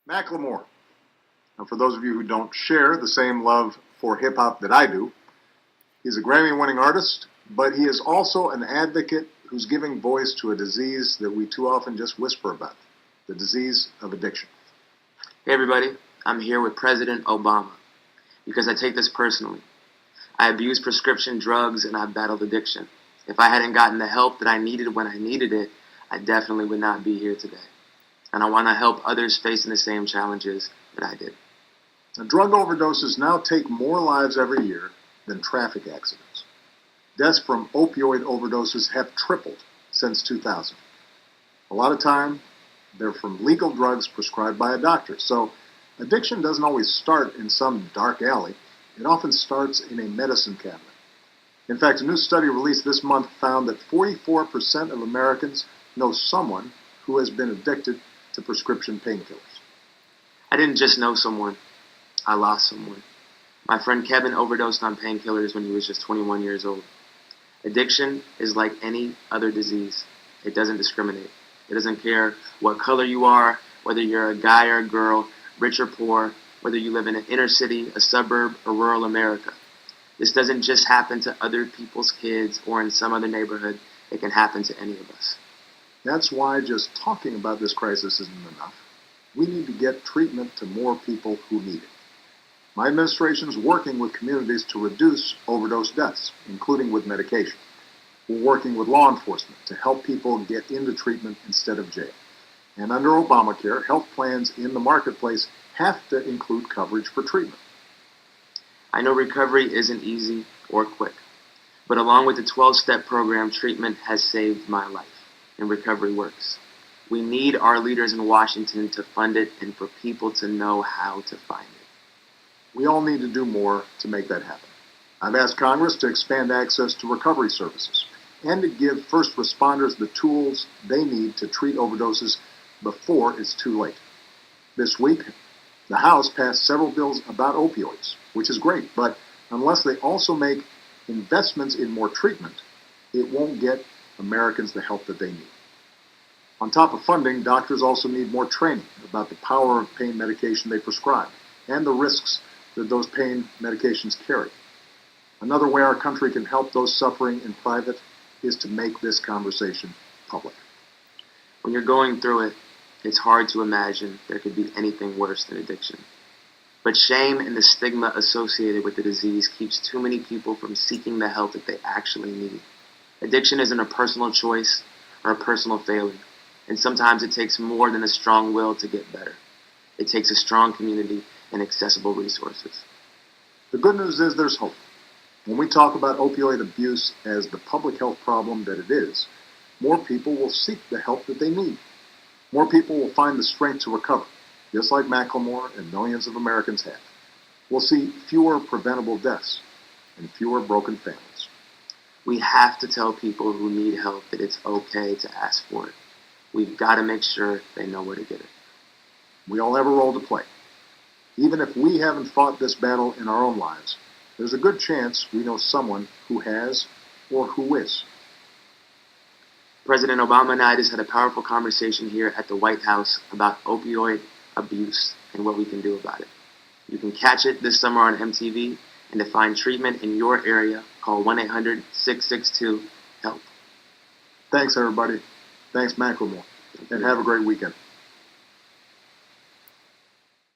Macklemore. Now, for those of you who don't share the same love for hip-hop that I do, he's a Grammy-winning artist, but he is also an advocate who's giving voice to a disease that we too often just whisper about, the disease of addiction. Hey everybody, I'm here with President Obama because I take this personally. I abused prescription drugs and I've battled addiction. If I hadn't gotten the help that I needed when I needed it, I definitely would not be here today. And I want to help others facing the same challenges that I did. Now, drug overdoses now take more lives every year than traffic accidents. Deaths from opioid overdoses have tripled since 2000. A lot of time, they're from legal drugs prescribed by a doctor. So addiction doesn't always start in some dark alley. It often starts in a medicine cabinet. In fact, a new study released this month found that 44% of Americans know someone who has been addicted to prescription painkillers. I didn't just know someone, I lost someone. My friend Kevin overdosed on painkillers when he was just 21 years old. Addiction is like any other disease. It doesn't discriminate. It doesn't care what color you are, whether you're a guy or a girl, rich or poor, whether you live in an inner city, a suburb, or rural America. This doesn't just happen to other people's kids or in some other neighborhood. It can happen to any of us. That's why just talking about this crisis isn't enough. We need to get treatment to more people who need it. My administration is working with communities to reduce overdose deaths, including with medication. We're working with law enforcement to help people get into treatment instead of jail. And under Obamacare, health plans in the marketplace have to include coverage for treatment. I know recovery isn't easy or quick, but along with the 12-step program, treatment has saved my life, and recovery works. We need our leaders in Washington to fund it and for people to know how to find it. We all need to do more to make that happen. I've asked Congress to expand access to recovery services and to give first responders the tools they need to treat overdoses before it's too late. This week, the House passed several bills about opioids, which is great, but unless they also make investments in more treatment, it won't get Americans the help that they need. On top of funding, doctors also need more training about the power of pain medication they prescribe and the risks that those pain medications carry. Another way our country can help those suffering in private is to make this conversation public. When you're going through it, it's hard to imagine there could be anything worse than addiction. But shame and the stigma associated with the disease keeps too many people from seeking the help that they actually need. Addiction isn't a personal choice or a personal failing, and sometimes it takes more than a strong will to get better. It takes a strong community and accessible resources. The good news is there's hope. When we talk about opioid abuse as the public health problem that it is, more people will seek the help that they need. More people will find the strength to recover, just like Macklemore and millions of Americans have. We'll see fewer preventable deaths and fewer broken families. We have to tell people who need help that it's okay to ask for it. We've got to make sure they know where to get it. We all have a role to play. Even if we haven't fought this battle in our own lives, there's a good chance we know someone who has or who is. President Obama and I just had a powerful conversation here at the White House about opioid abuse and what we can do about it. You can catch it this summer on MTV, and to find treatment in your area, call 1-800-662-HELP. Thanks, everybody. Thanks, Macklemore. And have a great weekend.